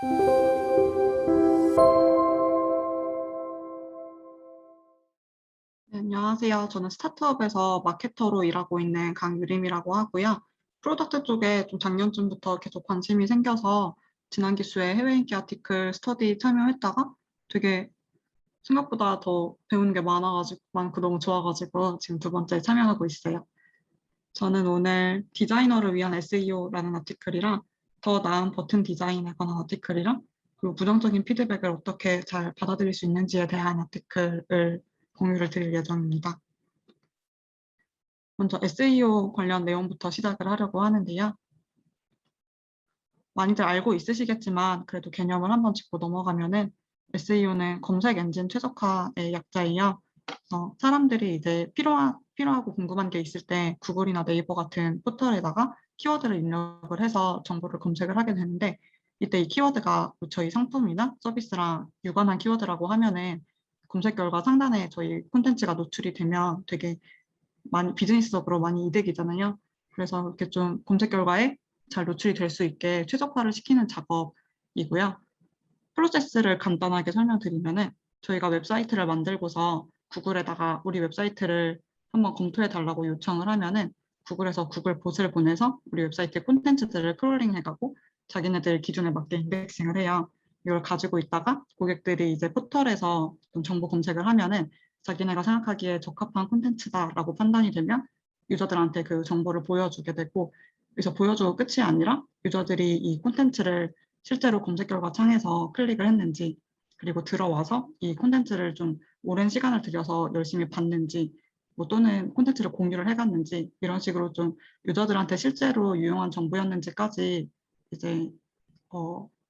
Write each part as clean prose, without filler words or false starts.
네, 안녕하세요. 저는 스타트업에서 마케터로 일하고 있는 강유림이라고 하고요. 프로덕트 쪽에 좀 작년쯤부터 계속 관심이 생겨서 지난 기수에 해외 인기 아티클 스터디 참여했다가 되게 생각보다 더 배우는 게 많고 너무 좋아가지고 지금 두 번째 참여하고 있어요. 저는 오늘 디자이너를 위한 SEO라는 아티클이랑 더 나은 버튼 디자인에 관한 아티클이랑 그리고 부정적인 피드백을 어떻게 잘 받아들일 수 있는지에 대한 아티클을 공유를 드릴 예정입니다. 먼저 SEO 관련 내용부터 시작을 하려고 하는데요. 많이들 알고 있으시겠지만 그래도 개념을 한번 짚고 넘어가면은 SEO는 검색 엔진 최적화의 약자이요. 사람들이 이제 필요하고 궁금한 게 있을 때 구글이나 네이버 같은 포털에다가 키워드를 입력을 해서 정보를 검색을 하게 되는데 이때 이 키워드가 저희 상품이나 서비스랑 유관한 키워드라고 하면은 검색 결과 상단에 저희 콘텐츠가 노출이 되면 되게 많이 비즈니스적으로 많이 이득이잖아요. 그래서 이렇게 좀 검색 결과에 잘 노출이 될 수 있게 최적화를 시키는 작업이고요. 프로세스를 간단하게 설명드리면은 저희가 웹사이트를 만들고서 구글에다가 우리 웹사이트를 한번 검토해 달라고 요청을 하면은 구글에서 구글 봇을 보내서 우리 웹사이트 콘텐츠들을 크롤링 해가고 자기네들 기준에 맞게 인덱싱을 해요. 이걸 가지고 있다가 고객들이 이제 포털에서 정보 검색을 하면은 자기네가 생각하기에 적합한 콘텐츠다라고 판단이 되면 유저들한테 그 정보를 보여주게 되고 그래서 보여주고 끝이 아니라 유저들이 이 콘텐츠를 실제로 검색 결과 창에서 클릭을 했는지 그리고 들어와서 이 콘텐츠를 좀 오랜 시간을 들여서 열심히 봤는지 뭐 또는 콘텐츠를 공유를 해갔는지 이런 식으로 좀 유저들한테 실제로 유용한 정보였는지까지 이제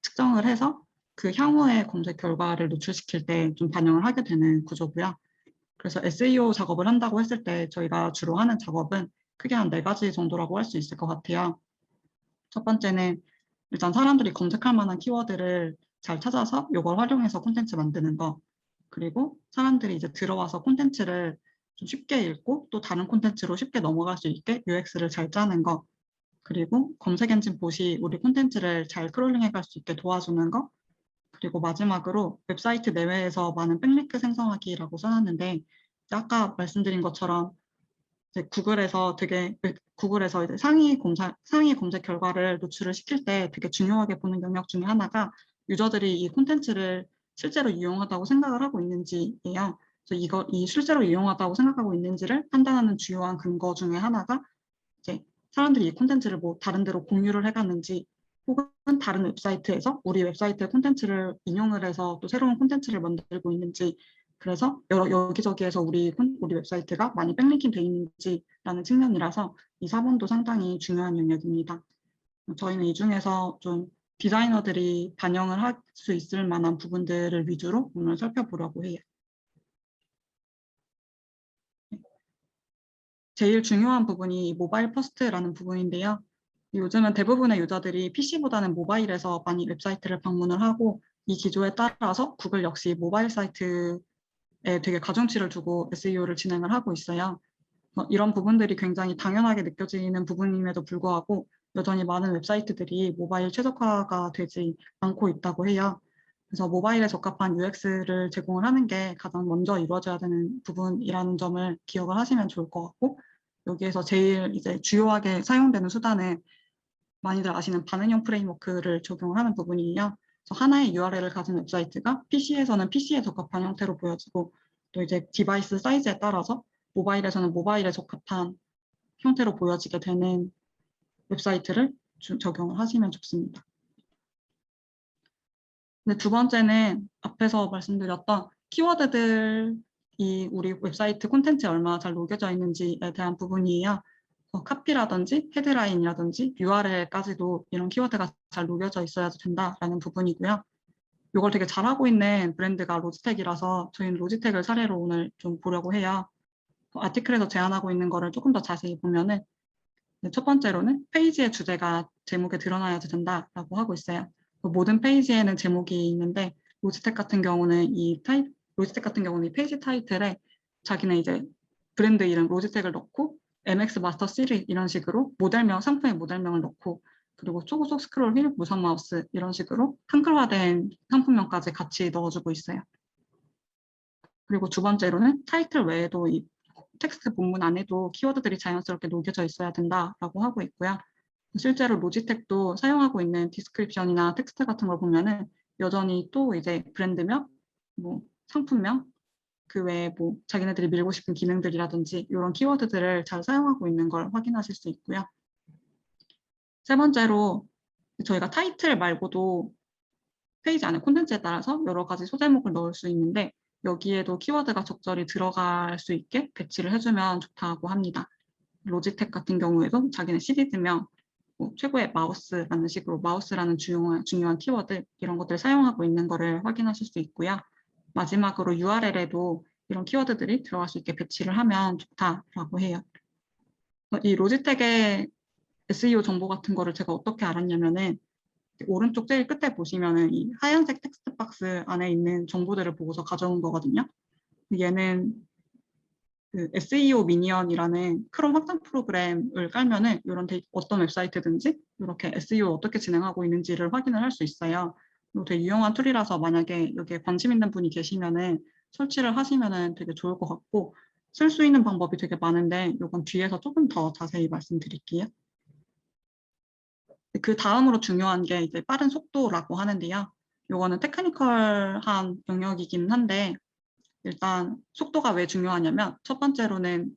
측정을 해서 그 향후의 검색 결과를 노출시킬 때 좀 반영을 하게 되는 구조고요. 그래서 SEO 작업을 한다고 했을 때 저희가 주로 하는 작업은 크게 한 네 가지 정도라고 할 수 있을 것 같아요. 첫 번째는 일단 사람들이 검색할 만한 키워드를 잘 찾아서 이걸 활용해서 콘텐츠 만드는 거. 그리고 사람들이 이제 들어와서 콘텐츠를 좀 쉽게 읽고 또 다른 콘텐츠로 쉽게 넘어갈 수 있게 UX를 잘 짜는 거. 그리고 검색 엔진 봇이 우리 콘텐츠를 잘 크롤링해 갈 수 있게 도와주는 거. 그리고 마지막으로 웹사이트 내외에서 많은 백링크 생성하기라고 써놨는데 아까 말씀드린 것처럼 이제 구글에서 이제 상위 검색 결과를 노출을 시킬 때 되게 중요하게 보는 영역 중에 하나가 유저들이 이 콘텐츠를 실제로 유용하다고 생각을 하고 있는지예요. 그래서 이 실제로 유용하다고 생각하고 있는지를 판단하는 주요한 근거 중에 하나가 이제 사람들이 이 콘텐츠를 뭐 다른 데로 공유를 해갔는지 혹은 다른 웹사이트에서 우리 웹사이트의 콘텐츠를 인용을 해서 또 새로운 콘텐츠를 만들고 있는지 그래서 여기저기에서 우리 웹사이트가 많이 백링킹 돼 있는지라는 측면이라서 이 4번도 상당히 중요한 영역입니다. 저희는 이 중에서 좀 디자이너들이 반영을 할 수 있을 만한 부분들을 위주로 오늘 살펴보려고 해요. 제일 중요한 부분이 모바일 퍼스트라는 부분인데요. 요즘은 대부분의 유저들이 PC보다는 모바일에서 많이 웹사이트를 방문을 하고 이 기조에 따라서 구글 역시 모바일 사이트에 되게 가중치를 두고 SEO를 진행을 하고 있어요. 이런 부분들이 굉장히 당연하게 느껴지는 부분임에도 불구하고 여전히 많은 웹사이트들이 모바일 최적화가 되지 않고 있다고 해요. 그래서 모바일에 적합한 UX를 제공을 하는 게 가장 먼저 이루어져야 되는 부분이라는 점을 기억을 하시면 좋을 것 같고 여기에서 제일 이제 주요하게 사용되는 수단은 많이들 아시는 반응형 프레임워크를 적용을 하는 부분이에요. 그래서 하나의 URL을 가진 웹사이트가 PC에서는 PC에 적합한 형태로 보여지고 또 이제 디바이스 사이즈에 따라서 모바일에서는 모바일에 적합한 형태로 보여지게 되는 웹사이트를 적용을 하시면 좋습니다. 근데 두 번째는 앞에서 말씀드렸던 키워드들이 우리 웹사이트 콘텐츠에 얼마나 잘 녹여져 있는지에 대한 부분이에요. 카피라든지 헤드라인이라든지 URL까지도 이런 키워드가 잘 녹여져 있어야 된다라는 부분이고요. 이걸 되게 잘하고 있는 브랜드가 로지텍이라서 저희는 로지텍을 사례로 오늘 좀 보려고 해요. 아티클에서 제안하고 있는 거를 조금 더 자세히 보면은 첫 번째로는 페이지의 주제가 제목에 드러나야 된다라고 하고 있어요. 모든 페이지에는 제목이 있는데 로지텍 같은 경우는 이 페이지 타이틀에 자기네 이제 브랜드 이름 로지텍을 넣고 MX 마스터 시리즈 이런 식으로 상품의 모델명을 넣고 그리고 초고속 스크롤 휠, 무선 마우스 이런 식으로 한글화된 상품명까지 같이 넣어주고 있어요. 그리고 두 번째로는 타이틀 외에도 이 텍스트 본문 안에도 키워드들이 자연스럽게 녹여져 있어야 된다라고 하고 있고요. 실제로 로지텍도 사용하고 있는 디스크립션이나 텍스트 같은 걸 보면은 여전히 또 이제 브랜드명, 뭐 상품명, 그 외에 뭐 자기네들이 밀고 싶은 기능들이라든지 이런 키워드들을 잘 사용하고 있는 걸 확인하실 수 있고요. 세 번째로 저희가 타이틀 말고도 페이지 안에 콘텐츠에 따라서 여러 가지 소제목을 넣을 수 있는데 여기에도 키워드가 적절히 들어갈 수 있게 배치를 해주면 좋다고 합니다. 로지텍 같은 경우에도 자기네 시리즈명, 뭐 최고의 마우스라는 식으로 마우스라는 중요한 키워드 이런 것들을 사용하고 있는 것을 확인하실 수 있고요. 마지막으로 URL에도 이런 키워드들이 들어갈 수 있게 배치를 하면 좋다라고 해요. 이 로지텍의 SEO 정보 같은 거를 제가 어떻게 알았냐면은 오른쪽 제일 끝에 보시면은 이 하얀색 텍스트 박스 안에 있는 정보들을 보고서 가져온 거거든요. 얘는 그 SEO 미니언이라는 크롬 확장 프로그램을 깔면은 이런 어떤 웹사이트든지 이렇게 SEO 어떻게 진행하고 있는지를 확인을 할 수 있어요. 그리고 되게 유용한 툴이라서 만약에 여기에 관심 있는 분이 계시면은 설치를 하시면은 되게 좋을 것 같고 쓸 수 있는 방법이 되게 많은데 이건 뒤에서 조금 더 자세히 말씀드릴게요. 그 다음으로 중요한 게 이제 빠른 속도라고 하는데요. 요거는 테크니컬한 영역이긴 한데 일단 속도가 왜 중요하냐면 첫 번째로는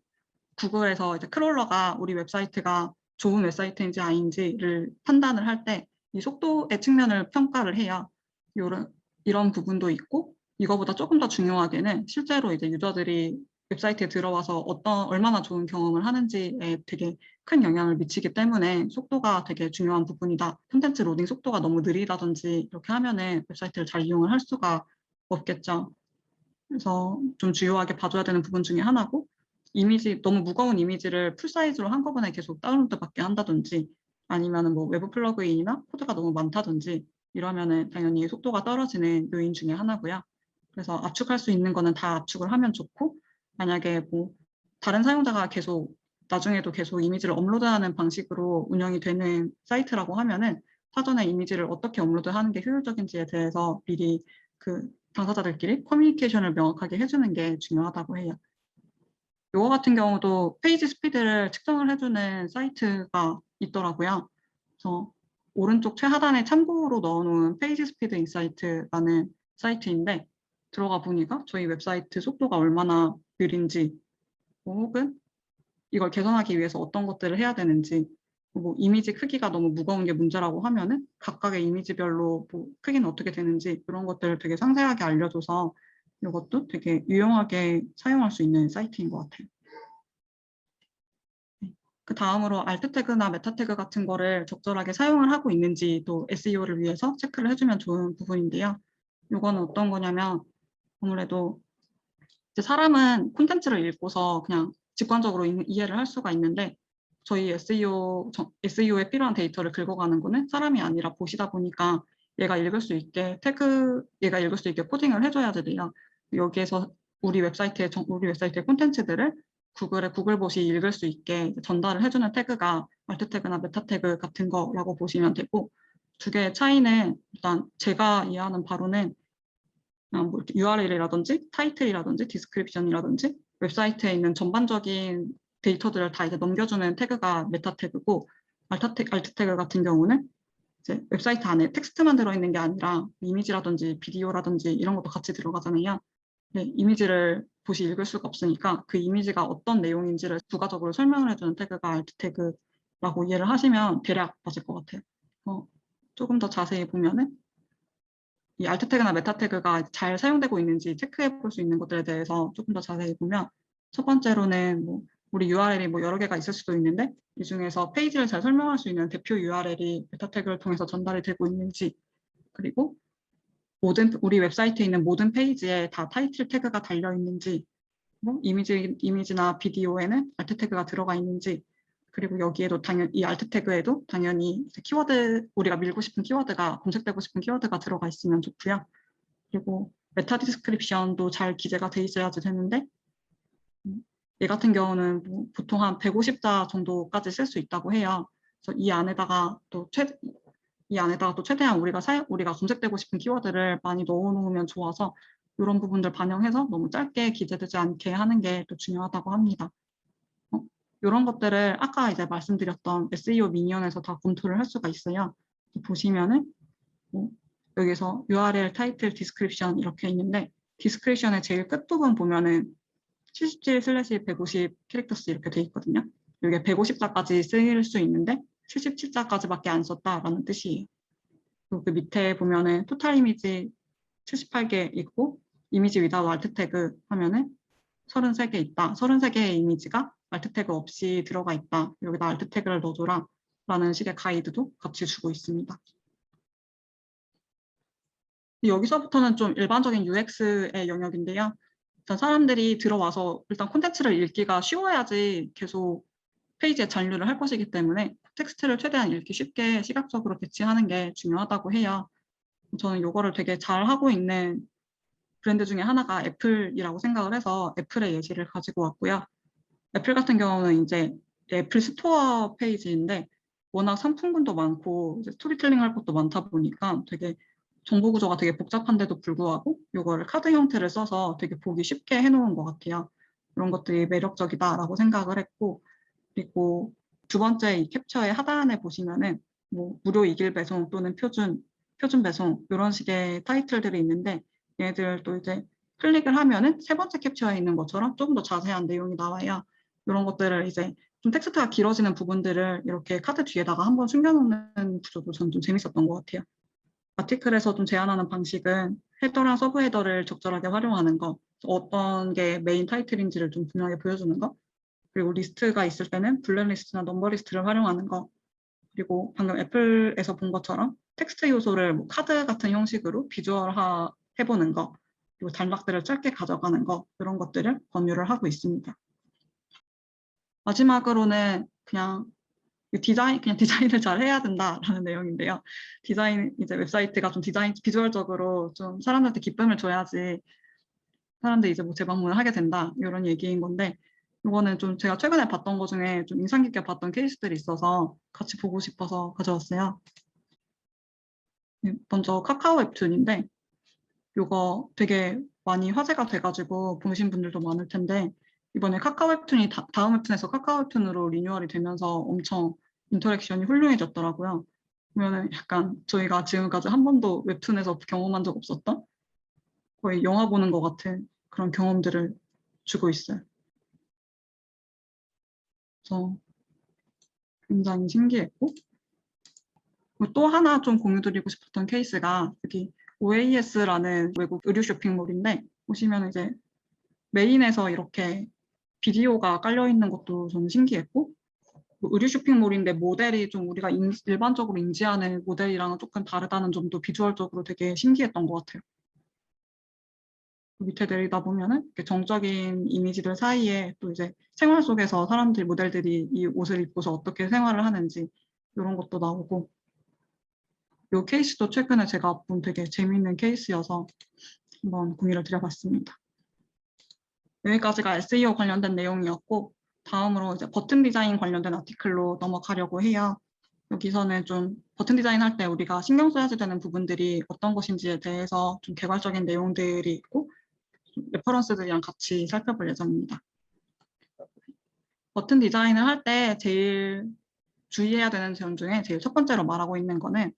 구글에서 이제 크롤러가 우리 웹사이트가 좋은 웹사이트인지 아닌지를 판단을 할 때 이 속도의 측면을 평가를 해요. 이런 부분도 있고 이거보다 조금 더 중요하게는 실제로 이제 유저들이 웹사이트에 들어와서 얼마나 좋은 경험을 하는지에 되게 큰 영향을 미치기 때문에 속도가 되게 중요한 부분이다. 콘텐츠 로딩 속도가 너무 느리다든지 이렇게 하면은 웹사이트를 잘 이용을 할 수가 없겠죠. 그래서 좀 주요하게 봐줘야 되는 부분 중에 하나고 너무 무거운 이미지를 풀사이즈로 한꺼번에 계속 다운로드 받게 한다든지 아니면은 뭐 외부 플러그인이나 코드가 너무 많다든지 이러면은 당연히 속도가 떨어지는 요인 중에 하나고요. 그래서 압축할 수 있는 거는 다 압축을 하면 좋고 만약에 뭐 다른 사용자가 나중에도 계속 이미지를 업로드하는 방식으로 운영이 되는 사이트라고 하면은 사전에 이미지를 어떻게 업로드하는 게 효율적인지에 대해서 미리 그 당사자들끼리 커뮤니케이션을 명확하게 해주는 게 중요하다고 해요. 요거 같은 경우도 페이지 스피드를 측정을 해주는 사이트가 있더라고요. 그래서 오른쪽 최하단에 참고로 넣어놓은 페이지 스피드 인사이트라는 사이트인데 들어가 보니까 저희 웹사이트 속도가 얼마나 느린지 혹은 이걸 개선하기 위해서 어떤 것들을 해야 되는지 뭐 이미지 크기가 너무 무거운 게 문제라고 하면은 각각의 이미지별로 뭐 크기는 어떻게 되는지 그런 것들을 되게 상세하게 알려줘서 이것도 되게 유용하게 사용할 수 있는 사이트인 것 같아요. 그 다음으로 알트 태그나 메타 태그 같은 거를 적절하게 사용을 하고 있는지 또 SEO를 위해서 체크를 해주면 좋은 부분인데요. 이거는 어떤 거냐면 아무래도 이제 사람은 콘텐츠를 읽고서 그냥 직관적으로 이해를 할 수가 있는데 저희 SEO에 필요한 데이터를 긁어가는 거는 사람이 아니라 보시다 보니까 얘가 읽을 수 있게 코딩을 해줘야 돼요. 여기에서 우리 웹사이트의 콘텐츠들을 구글봇이 읽을 수 있게 전달을 해주는 태그가 알트 태그나 메타 태그 같은 거라고 보시면 되고 두 개의 차이는 일단 제가 이해하는 바로는 뭐 URL이라든지 타이틀이라든지 디스크립션이라든지 웹사이트에 있는 전반적인 데이터들을 다 이제 넘겨주는 태그가 메타 태그고 알트 태그 같은 경우는 이제 웹사이트 안에 텍스트만 들어있는 게 아니라 이미지라든지 비디오라든지 이런 것도 같이 들어가잖아요. 네, 이미지를 보시 읽을 수가 없으니까 그 이미지가 어떤 내용인지를 부가적으로 설명을 해주는 태그가 알트 태그라고 이해를 하시면 대략 맞을 것 같아요. 조금 더 자세히 보면은 이 알트 태그나 메타 태그가 잘 사용되고 있는지 체크해 볼 수 있는 것들에 대해서 조금 더 자세히 보면 첫 번째로는 뭐 우리 URL이 뭐 여러 개가 있을 수도 있는데 이 중에서 페이지를 잘 설명할 수 있는 대표 URL이 메타 태그를 통해서 전달이 되고 있는지 그리고 우리 웹사이트에 있는 모든 페이지에 다 타이틀 태그가 달려 있는지 뭐 이미지나 비디오에는 알트 태그가 들어가 있는지 그리고 여기에도 이 알트 태그에도 당연히 키워드 우리가 밀고 싶은 키워드가 검색되고 싶은 키워드가 들어가 있으면 좋고요. 그리고 메타 디스크립션도 잘 기재가 돼 있어야지 되는데 얘 같은 경우는 뭐 보통 한 150자 정도까지 쓸 수 있다고 해요. 그래서 이 안에다가 또 최대한 우리가 검색되고 싶은 키워드를 많이 넣어놓으면 좋아서 이런 부분들 반영해서 너무 짧게 기재되지 않게 하는 게 또 중요하다고 합니다. 이런 것들을 아까 이제 말씀드렸던 SEO 미니언에서 다 검토를 할 수가 있어요. 보시면은 여기서 URL, 타이틀, 디스크립션 이렇게 있는데 디스크립션의 제일 끝부분 보면은 77/150 캐릭터스 이렇게 돼 있거든요. 이게 150자까지 쓰일 수 있는데 77자까지밖에 안 썼다라는 뜻이에요. 그리고 그 밑에 보면은 토탈 이미지 78개 있고 이미지 위다우 알트 태그 하면은 33개 있다. 33개의 이미지가 알트 태그 없이 들어가 있다. 여기다 알트 태그를 넣어줘라 라는 식의 가이드도 같이 주고 있습니다. 여기서부터는 좀 일반적인 UX의 영역인데요. 일단 사람들이 들어와서 일단 콘텐츠를 읽기가 쉬워야지 계속 페이지에 잔류를 할 것이기 때문에 텍스트를 최대한 읽기 쉽게 시각적으로 배치하는 게 중요하다고 해요. 저는 이거를 되게 잘 하고 있는 브랜드 중에 하나가 애플이라고 생각을 해서 애플의 예시를 가지고 왔고요. 애플 같은 경우는 이제 애플 스토어 페이지인데 워낙 상품군도 많고 스토리텔링 할 것도 많다 보니까 되게 정보 구조가 되게 복잡한데도 불구하고 이거를 카드 형태를 써서 되게 보기 쉽게 해놓은 것 같아요. 이런 것들이 매력적이다라고 생각을 했고, 그리고 두 번째 이 캡처의 하단에 보시면은 뭐 무료 이길 배송 또는 표준 배송 이런 식의 타이틀들이 있는데 얘네들 또 이제 클릭을 하면은 세 번째 캡처에 있는 것처럼 조금 더 자세한 내용이 나와요. 이런 것들을 이제 좀 텍스트가 길어지는 부분들을 이렇게 카드 뒤에다가 한번 숨겨놓는 구조도 전 좀 재밌었던 것 같아요. 아티클에서 좀 제안하는 방식은 헤더랑 서브 헤더를 적절하게 활용하는 거, 어떤 게 메인 타이틀인지를 좀 분명하게 보여주는 거, 그리고 리스트가 있을 때는 블랙리스트나 넘버 리스트를 활용하는 거, 그리고 방금 애플에서 본 것처럼 텍스트 요소를 뭐 카드 같은 형식으로 비주얼화 해보는 거, 그리고 단락들을 짧게 가져가는 거, 이런 것들을 권유를 하고 있습니다. 마지막으로는 그냥 디자인을 잘 해야 된다라는 내용인데요. 이제 웹사이트가 좀 비주얼적으로 좀 사람들한테 기쁨을 줘야지 사람들이 이제 뭐 재방문을 하게 된다, 이런 얘기인 건데, 이거는 좀 제가 최근에 봤던 것 중에 좀 인상 깊게 봤던 케이스들이 있어서 같이 보고 싶어서 가져왔어요. 먼저 카카오 웹툰인데, 이거 되게 많이 화제가 돼가지고 보신 분들도 많을 텐데, 이번에 카카오 웹툰이 다음 웹툰에서 카카오 웹툰으로 리뉴얼이 되면서 엄청 인터랙션이 훌륭해졌더라고요. 그러면 약간 저희가 지금까지 한 번도 웹툰에서 경험한 적 없었던 거의 영화 보는 것 같은 그런 경험들을 주고 있어요. 그래서 굉장히 신기했고, 또 하나 좀 공유드리고 싶었던 케이스가 여기 OAS라는 외국 의류 쇼핑몰인데, 보시면 이제 메인에서 이렇게 비디오가 깔려 있는 것도 좀 신기했고, 의류 쇼핑몰인데 모델이 좀 우리가 일반적으로 인지하는 모델이랑은 조금 다르다는 점도 비주얼적으로 되게 신기했던 것 같아요. 밑에 내리다 보면은 정적인 이미지들 사이에 또 이제 생활 속에서 모델들이 이 옷을 입고서 어떻게 생활을 하는지 이런 것도 나오고, 이 케이스도 최근에 제가 본 되게 재미있는 케이스여서 한번 공유를 드려봤습니다. 여기까지가 SEO 관련된 내용이었고, 다음으로 이제 버튼 디자인 관련된 아티클로 넘어가려고 해요. 여기서는 좀 버튼 디자인 할 때 우리가 신경 써야지 되는 부분들이 어떤 것인지에 대해서 좀 개괄적인 내용들이 있고, 레퍼런스들이랑 같이 살펴볼 예정입니다. 버튼 디자인을 할 때 제일 주의해야 되는 점 중에 제일 첫 번째로 말하고 있는 거는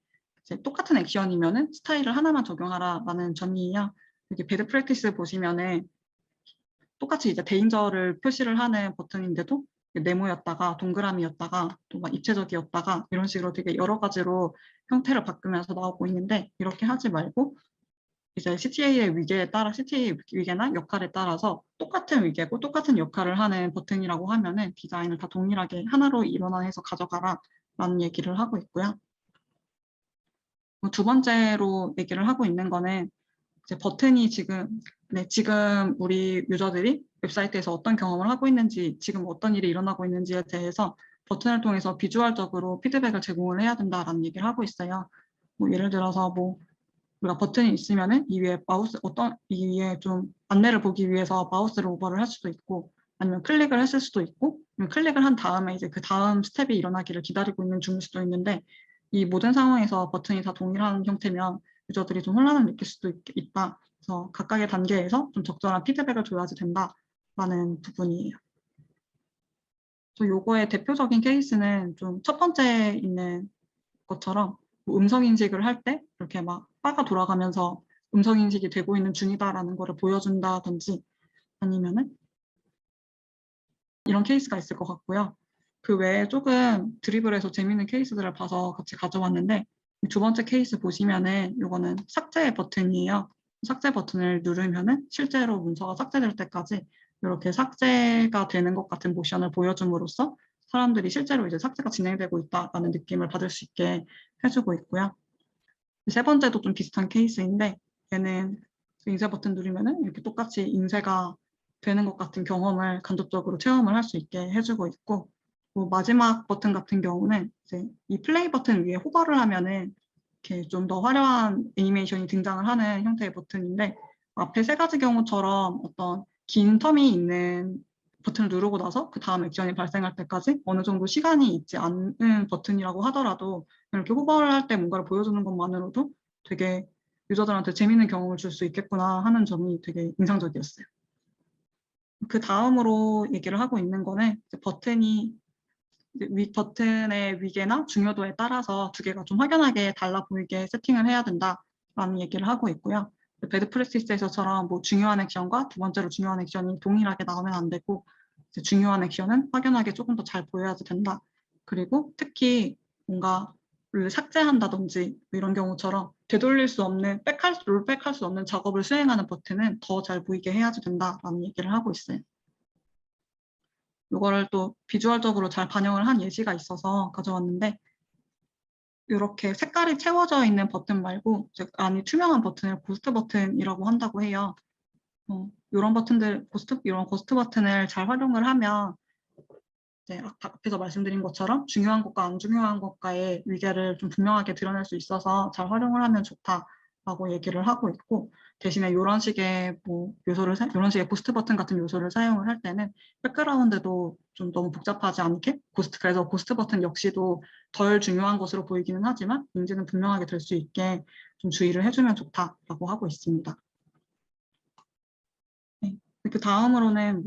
이제 똑같은 액션이면은 스타일을 하나만 적용하라라는 점이에요. 여기 배드 프랙티스 보시면은 똑같이 이제 데인저를 표시를 하는 버튼인데도 네모였다가 동그라미였다가 또 막 입체적이었다가 이런 식으로 되게 여러 가지로 형태를 바꾸면서 나오고 있는데, 이렇게 하지 말고 이제 CTA의 위계나 역할에 따라서 똑같은 위계고 똑같은 역할을 하는 버튼이라고 하면은 디자인을 다 동일하게 하나로 일원화해서 가져가라 라는 얘기를 하고 있고요. 두 번째로 얘기를 하고 있는 거는 이제 버튼이 지금 우리 유저들이 웹사이트에서 어떤 경험을 하고 있는지, 지금 어떤 일이 일어나고 있는지에 대해서 버튼을 통해서 비주얼적으로 피드백을 제공을 해야 된다라는 얘기를 하고 있어요. 뭐 예를 들어서 뭐 우리가 버튼이 있으면은 이 위에 좀 안내를 보기 위해서 마우스를 오버를 할 수도 있고, 아니면 클릭을 했을 수도 있고, 클릭을 한 다음에 이제 그 다음 스텝이 일어나기를 기다리고 있는 중일 수도 있는데, 이 모든 상황에서 버튼이 다 동일한 형태면 유저들이 좀 혼란을 느낄 수도 있다. 그래서 각각의 단계에서 좀 적절한 피드백을 줘야지 된다라는 부분이에요. 그래서 요거의 대표적인 케이스는 좀 첫 번째 있는 것처럼 뭐 음성 인식을 할 때 이렇게 막 바가 돌아가면서 음성 인식이 되고 있는 중이다라는 거를 보여준다든지, 아니면은 이런 케이스가 있을 것 같고요. 그 외에 조금 드리블해서 재밌는 케이스들을 봐서 같이 가져왔는데, 두 번째 케이스 보시면은 이거는 삭제 버튼이에요. 삭제 버튼을 누르면은 실제로 문서가 삭제될 때까지 이렇게 삭제가 되는 것 같은 모션을 보여줌으로써 사람들이 실제로 이제 삭제가 진행되고 있다라는 느낌을 받을 수 있게 해주고 있고요. 세 번째도 좀 비슷한 케이스인데, 얘는 인쇄 버튼 누르면은 이렇게 똑같이 인쇄가 되는 것 같은 경험을 간접적으로 체험을 할 수 있게 해주고 있고, 뭐 마지막 버튼 같은 경우는 이제 이 플레이 버튼 위에 호버를 하면은 이렇게 좀 더 화려한 애니메이션이 등장을 하는 형태의 버튼인데, 앞에 세 가지 경우처럼 어떤 긴 텀이 있는 버튼을 누르고 나서 그 다음 액션이 발생할 때까지 어느 정도 시간이 있지 않은 버튼이라고 하더라도 이렇게 호버를 할 때 뭔가를 보여주는 것만으로도 되게 유저들한테 재밌는 경험을 줄 수 있겠구나 하는 점이 되게 인상적이었어요. 그 다음으로 얘기를 하고 있는 거는 버튼이 버튼의 위계나 중요도에 따라서 두 개가 좀 확연하게 달라 보이게 세팅을 해야 된다라는 얘기를 하고 있고요. 배드 프랙티스에서처럼 뭐 중요한 액션과 두 번째로 중요한 액션이 동일하게 나오면 안 되고, 중요한 액션은 확연하게 조금 더 잘 보여야 된다. 그리고 특히 뭔가를 삭제한다든지 이런 경우처럼 되돌릴 수 없는 롤백할 수 없는 작업을 수행하는 버튼은 더 잘 보이게 해야지 된다라는 얘기를 하고 있어요. 이거를 또 비주얼적으로 잘 반영을 한 예시가 있어서 가져왔는데, 이렇게 색깔이 채워져 있는 버튼 말고 즉 안이 투명한 버튼을 고스트 버튼이라고 한다고 해요. 이런 버튼들, 이런 고스트 버튼을 잘 활용을 하면 이제 앞에서 말씀드린 것처럼 중요한 것과 안 중요한 것과의 위계를 좀 분명하게 드러낼 수 있어서 잘 활용을 하면 좋다라고 얘기를 하고 있고, 대신에 이런 식의 이런 식의 고스트 버튼 같은 요소를 사용을 할 때는 백그라운드도 좀 너무 복잡하지 않게 그래서 고스트 버튼 역시도 덜 중요한 것으로 보이기는 하지만 인지는 분명하게 될 수 있게 좀 주의를 해주면 좋다라고 하고 있습니다. 네. 그 다음으로는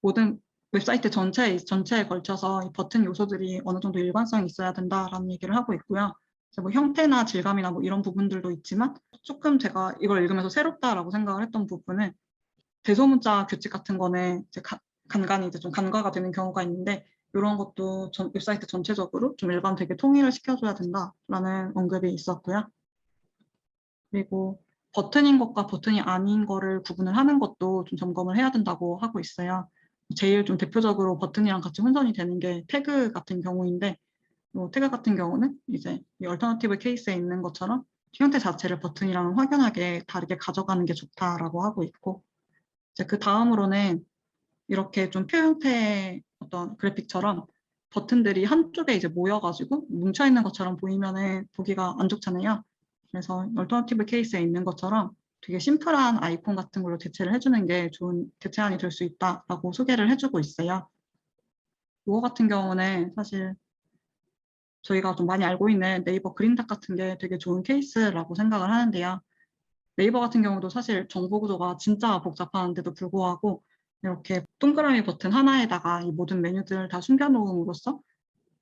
모든 웹사이트 전체에 걸쳐서 이 버튼 요소들이 어느 정도 일관성이 있어야 된다라는 얘기를 하고 있고요. 뭐 형태나 질감이나 뭐 이런 부분들도 있지만, 조금 제가 이걸 읽으면서 새롭다라고 생각을 했던 부분은 대소문자 규칙 같은 거는 이제 간간히 이제 좀 간과가 되는 경우가 있는데, 이런 것도 웹사이트 전체적으로 좀 일관되게 통일을 시켜줘야 된다라는 언급이 있었고요. 그리고 버튼인 것과 버튼이 아닌 거를 구분을 하는 것도 좀 점검을 해야 된다고 하고 있어요. 제일 좀 대표적으로 버튼이랑 같이 혼선이 되는 게 태그 같은 경우인데, 태그 같은 경우는 이제 이 얼터너티브 케이스에 있는 것처럼 형태 자체를 버튼이랑 확연하게 다르게 가져가는 게 좋다라고 하고 있고, 이제 그 다음으로는 이렇게 좀 표 형태의 어떤 그래픽처럼 버튼들이 한쪽에 이제 모여가지고 뭉쳐있는 것처럼 보이면은 보기가 안 좋잖아요. 그래서 얼터너티브 케이스에 있는 것처럼 되게 심플한 아이콘 같은 걸로 대체를 해주는 게 좋은 대체안이 될 수 있다라고 소개를 해주고 있어요. 이거 같은 경우는 사실 저희가 좀 많이 알고 있는 네이버 그린닥 같은 게 되게 좋은 케이스라고 생각을 하는데요. 네이버 같은 경우도 사실 정보 구조가 진짜 복잡한데도 불구하고 이렇게 동그라미 버튼 하나에다가 이 모든 메뉴들을 다 숨겨놓음으로써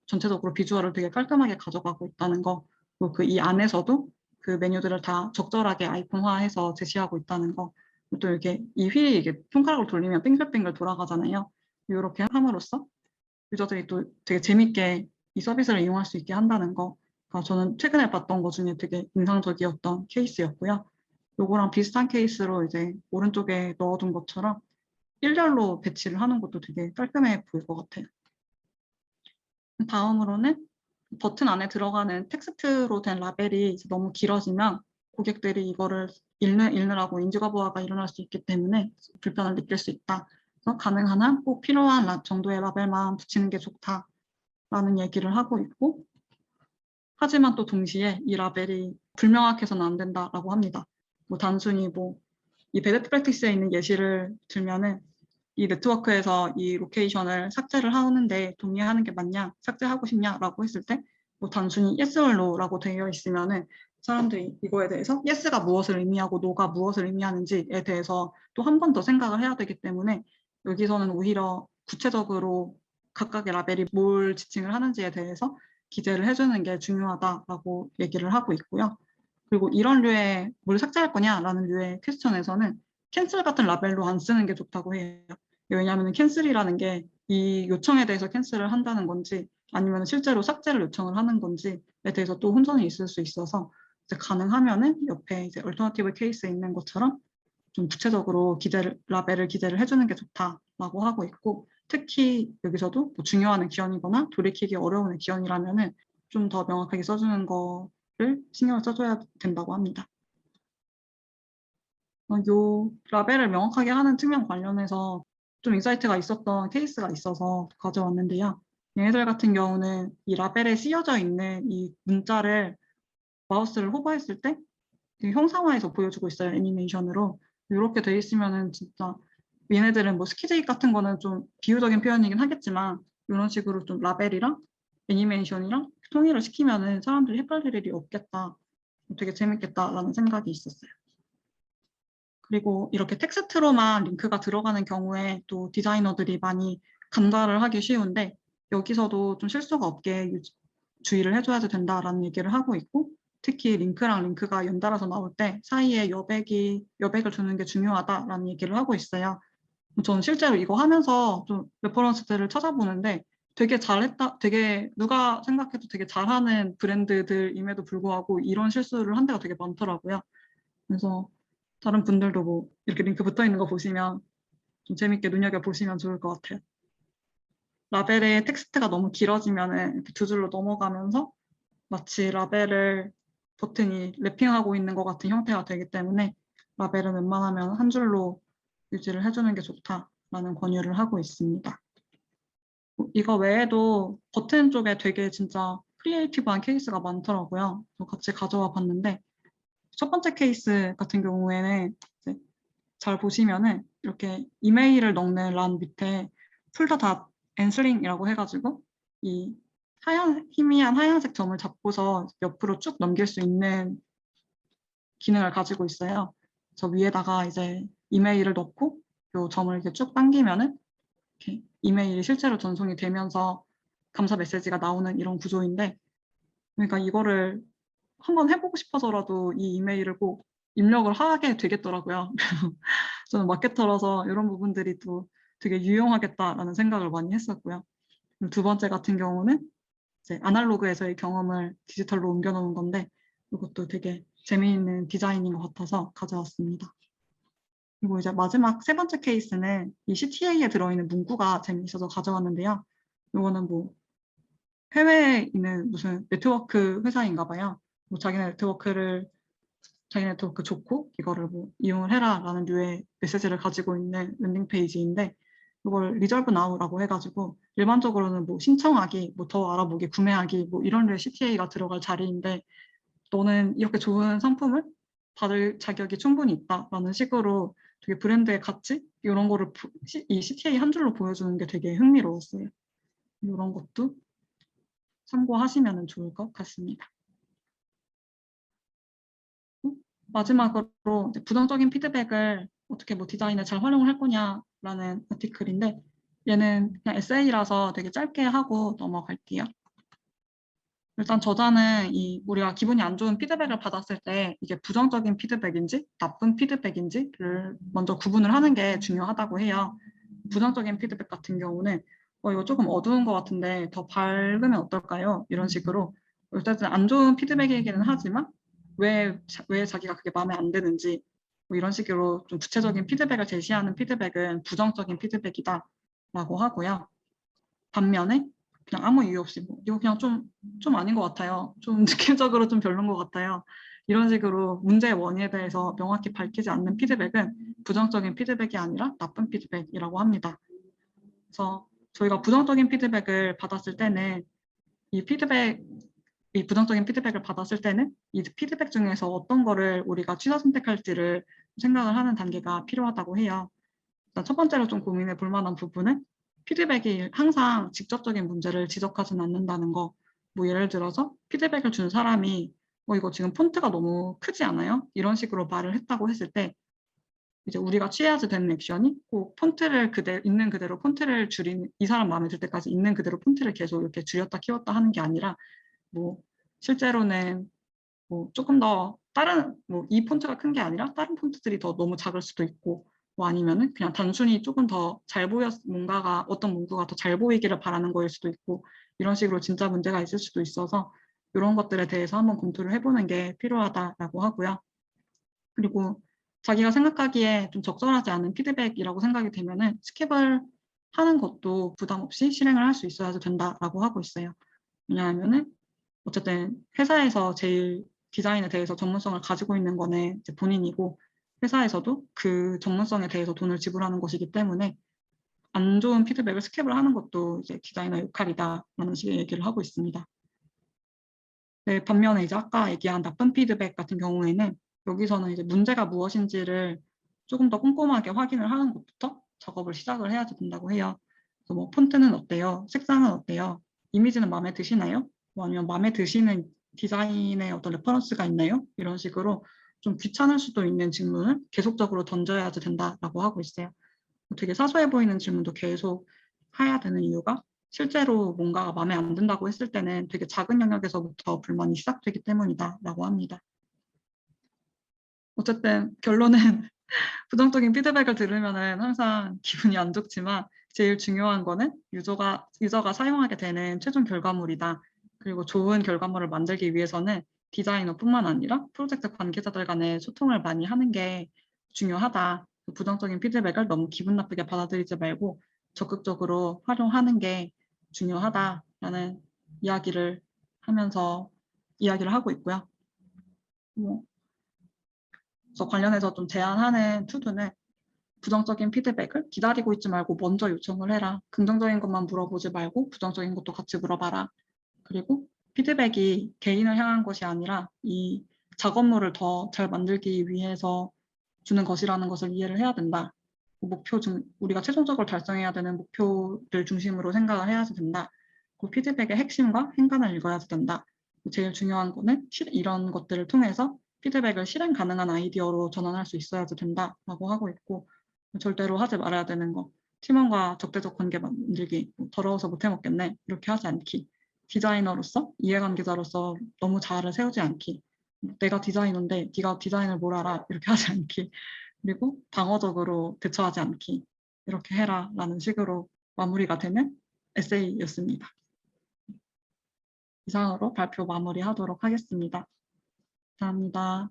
전체적으로 비주얼을 되게 깔끔하게 가져가고 있다는 거, 그리고 이 안에서도 그 메뉴들을 다 적절하게 아이콘화해서 제시하고 있다는 거, 또 이렇게 이 휠이 이게 손가락을 돌리면 빙글빙글 돌아가잖아요. 이렇게 함으로써 유저들이 또 되게 재밌게 이 서비스를 이용할 수 있게 한다는 거, 저는 최근에 봤던 것 중에 되게 인상적이었던 케이스였고요. 요거랑 비슷한 케이스로 이제 오른쪽에 넣어둔 것처럼 일렬로 배치를 하는 것도 되게 깔끔해 보일 것 같아요. 다음으로는 버튼 안에 들어가는 텍스트로 된 라벨이 너무 길어지면 고객들이 이거를 읽느라고 인지 거부화가 일어날 수 있기 때문에 불편을 느낄 수 있다. 그래서 가능한 한 꼭 필요한 정도의 라벨만 붙이는 게 좋다라는 얘기를 하고 있고, 하지만 또 동시에 이 라벨이 불명확해서는 안 된다라고 합니다. 단순히 이 베스트 프랙티스에 있는 예시를 들면은 이 네트워크에서 이 로케이션을 삭제를 하는데 동의하는 게 맞냐, 삭제하고 싶냐라고 했을 때 뭐 단순히 yes or no라고 되어 있으면은 사람들이 이거에 대해서 yes가 무엇을 의미하고 no가 무엇을 의미하는지에 대해서 또 한 번 더 생각을 해야 되기 때문에 여기서는 오히려 구체적으로 각각의 라벨이 뭘 지칭을 하는지에 대해서 기재를 해주는 게 중요하다라고 얘기를 하고 있고요. 그리고 이런 류의 뭘 삭제할 거냐라는 류의 퀘스천에서는 캔슬 같은 라벨로 안 쓰는 게 좋다고 해요. 왜냐하면 캔슬이라는 게 이 요청에 대해서 캔슬을 한다는 건지 아니면 실제로 삭제를 요청을 하는 건지에 대해서 또 혼선이 있을 수 있어서 이제 가능하면은 옆에 이제 얼터너티브 케이스에 있는 것처럼 좀 구체적으로 라벨을 기재를 해주는 게 좋다라고 하고 있고 특히 여기서도 뭐 중요한 기원이거나 돌이키기 어려운 기원이라면은 좀 더 명확하게 써주는 거를 신경을 써줘야 된다고 합니다. 요 라벨을 명확하게 하는 측면 관련해서 좀 인사이트가 있었던 케이스가 있어서 가져왔는데요. 얘네들 같은 경우는 이 라벨에 쓰여져 있는 이 문자를 마우스를 호버했을 때 형상화해서 보여주고 있어요. 애니메이션으로. 이렇게 돼 있으면은 진짜 얘네들은 뭐 스키제이 같은 거는 좀 비유적인 표현이긴 하겠지만 이런 식으로 좀 라벨이랑 애니메이션이랑 통일을 시키면은 사람들이 헷갈릴 일이 없겠다. 되게 재밌겠다라는 생각이 있었어요. 그리고 이렇게 텍스트로만 링크가 들어가는 경우에 또 디자이너들이 많이 간과를 하기 쉬운데 여기서도 좀 실수가 없게 주의를 해줘야 된다라는 얘기를 하고 있고 특히 링크랑 링크가 연달아서 나올 때 사이에 여백을 두는 게 중요하다라는 얘기를 하고 있어요. 저는 실제로 이거 하면서 좀 레퍼런스들을 찾아보는데 되게 잘했다, 되게 누가 생각해도 되게 잘하는 브랜드들임에도 불구하고 이런 실수를 한 데가 되게 많더라고요. 그래서 다른 분들도 뭐 이렇게 링크 붙어 있는 거 보시면 좀 재밌게 눈여겨보시면 좋을 것 같아요. 라벨의 텍스트가 너무 길어지면 이렇게 두 줄로 넘어가면서 마치 라벨을 버튼이 랩핑하고 있는 것 같은 형태가 되기 때문에 라벨은 웬만하면 한 줄로 유지를 해주는 게 좋다라는 권유를 하고 있습니다. 이거 외에도 버튼 쪽에 되게 진짜 크리에이티브한 케이스가 많더라고요. 같이 가져와 봤는데 첫 번째 케이스 같은 경우에는 잘 보시면은 이렇게 이메일을 넣는 란 밑에 풀더 앤슬링이라고 해가지고 이 희미한 하얀색 점을 잡고서 옆으로 쭉 넘길 수 있는 기능을 가지고 있어요. 저 위에다가 이제 이메일을 넣고 이 점을 이렇게 쭉 당기면은 이렇게 이메일이 실제로 전송이 되면서 감사 메시지가 나오는 이런 구조인데 그러니까 이거를 한번 해보고 싶어서라도 이 이메일을 꼭 입력을 하게 되겠더라고요. 저는 마케터라서 이런 부분들이 또 되게 유용하겠다라는 생각을 많이 했었고요. 두 번째 같은 경우는 이제 아날로그에서의 경험을 디지털로 옮겨놓은 건데 이것도 되게 재미있는 디자인인 것 같아서 가져왔습니다. 그리고 이제 마지막 세 번째 케이스는 이 CTA에 들어있는 문구가 재미있어서 가져왔는데요. 이거는 뭐 해외에 있는 무슨 네트워크 회사인가 봐요. 뭐 자기네 네트워크 좋고 이거를 뭐 이용을 해라라는 류의 메시지를 가지고 있는 랜딩 페이지인데 이걸 리졸브 나우라고 해가지고 일반적으로는 뭐 신청하기, 뭐 더 알아보기, 구매하기 뭐 이런 류의 CTA가 들어갈 자리인데 너는 이렇게 좋은 상품을 받을 자격이 충분히 있다라는 식으로 되게 브랜드의 가치 이런 거를 이 CTA 한 줄로 보여주는 게 되게 흥미로웠어요. 이런 것도 참고하시면 좋을 것 같습니다. 마지막으로 부정적인 피드백을 어떻게 뭐 디자인에 잘 활용을 할 거냐라는 아티클인데 얘는 그냥 에세이라서 되게 짧게 하고 넘어갈게요. 일단 저자는 우리가 기분이 안 좋은 피드백을 받았을 때 이게 부정적인 피드백인지 나쁜 피드백인지를 먼저 구분을 하는 게 중요하다고 해요. 부정적인 피드백 같은 경우는 이거 조금 어두운 것 같은데 더 밝으면 어떨까요? 이런 식으로 어쨌든 안 좋은 피드백이기는 하지만 왜 자기가 그게 마음에 안 드는지 뭐 이런 식으로 좀 구체적인 피드백을 제시하는 피드백은 부정적인 피드백이다라고 하고요. 반면에 그냥 아무 이유 없이 뭐 이거 그냥 좀 아닌 것 같아요. 좀 느낌적으로 좀 별론 것 같아요. 이런 식으로 문제의 원인에 대해서 명확히 밝히지 않는 피드백은 부정적인 피드백이 아니라 나쁜 피드백이라고 합니다. 그래서 저희가 부정적인 피드백을 받았을 때는 이 부정적인 피드백을 받았을 때는 이 피드백 중에서 어떤 거를 우리가 취사 선택할지를 생각을 하는 단계가 필요하다고 해요. 일단 첫 번째로 좀 고민해 볼 만한 부분은 피드백이 항상 직접적인 문제를 지적하지는 않는다는 거. 뭐 예를 들어서 피드백을 준 사람이 이거 지금 폰트가 너무 크지 않아요? 이런 식으로 말을 했다고 했을 때 이제 우리가 취해야지 되는 액션이 꼭 폰트를 있는 그대로 폰트를 줄이는, 이 사람 마음에 들 때까지 있는 그대로 폰트를 계속 이렇게 줄였다 키웠다 하는 게 아니라 뭐 실제로는 뭐 조금 더 다른 뭐 이 폰트가 큰 게 아니라 다른 폰트들이 더 너무 작을 수도 있고 뭐 아니면은 그냥 단순히 조금 더 잘 보였 뭔가가 어떤 문구가 더 잘 보이기를 바라는 거일 수도 있고 이런 식으로 진짜 문제가 있을 수도 있어서 이런 것들에 대해서 한번 검토를 해보는 게 필요하다라고 하고요. 그리고 자기가 생각하기에 좀 적절하지 않은 피드백이라고 생각이 되면은 스킵을 하는 것도 부담 없이 실행을 할 수 있어야 된다라고 하고 있어요. 왜냐하면은 어쨌든 회사에서 제일 디자인에 대해서 전문성을 가지고 있는 거는 이제 본인이고 회사에서도 그 전문성에 대해서 돈을 지불하는 것이기 때문에 안 좋은 피드백을 스킵을 하는 것도 이제 디자이너 역할이다라는 식의 얘기를 하고 있습니다. 네, 반면에 이제 아까 얘기한 나쁜 피드백 같은 경우에는 여기서는 이제 문제가 무엇인지를 조금 더 꼼꼼하게 확인을 하는 것부터 작업을 시작을 해야 된다고 해요. 그래서 뭐 폰트는 어때요? 색상은 어때요? 이미지는 마음에 드시나요? 뭐 아니면 마음에 드시는 디자인의 어떤 레퍼런스가 있나요? 이런 식으로 좀 귀찮을 수도 있는 질문을 계속적으로 던져야 된다라고 하고 있어요. 되게 사소해 보이는 질문도 계속 해야 되는 이유가 실제로 뭔가가 마음에 안 든다고 했을 때는 되게 작은 영역에서부터 불만이 시작되기 때문이다라고 합니다. 어쨌든 결론은 부정적인 피드백을 들으면은 항상 기분이 안 좋지만 제일 중요한 거는 유저가 사용하게 되는 최종 결과물이다. 그리고 좋은 결과물을 만들기 위해서는 디자이너뿐만 아니라 프로젝트 관계자들 간의 소통을 많이 하는 게 중요하다. 부정적인 피드백을 너무 기분 나쁘게 받아들이지 말고 적극적으로 활용하는 게 중요하다라는 이야기를 하면서 이야기를 하고 있고요. 뭐, 그래서 관련해서 좀 제안하는 투두는 부정적인 피드백을 기다리고 있지 말고 먼저 요청을 해라. 긍정적인 것만 물어보지 말고 부정적인 것도 같이 물어봐라. 그리고 피드백이 개인을 향한 것이 아니라 이 작업물을 더 잘 만들기 위해서 주는 것이라는 것을 이해를 해야 된다. 우리가 최종적으로 달성해야 되는 목표를 중심으로 생각을 해야 된다. 그 피드백의 핵심과 행간을 읽어야 된다. 제일 중요한 거는 이런 것들을 통해서 피드백을 실행 가능한 아이디어로 전환할 수 있어야 된다라고 하고 있고 절대로 하지 말아야 되는 거. 팀원과 적대적 관계 만들기, 더러워서 못해 먹겠네 이렇게 하지 않기. 디자이너로서 이해관계자로서 너무 자아를 세우지 않기. 내가 디자이너인데 네가 디자인을 뭘 알아 이렇게 하지 않기. 그리고 방어적으로 대처하지 않기. 이렇게 해라라는 식으로 마무리가 되는 에세이였습니다. 이상으로 발표 마무리하도록 하겠습니다. 감사합니다.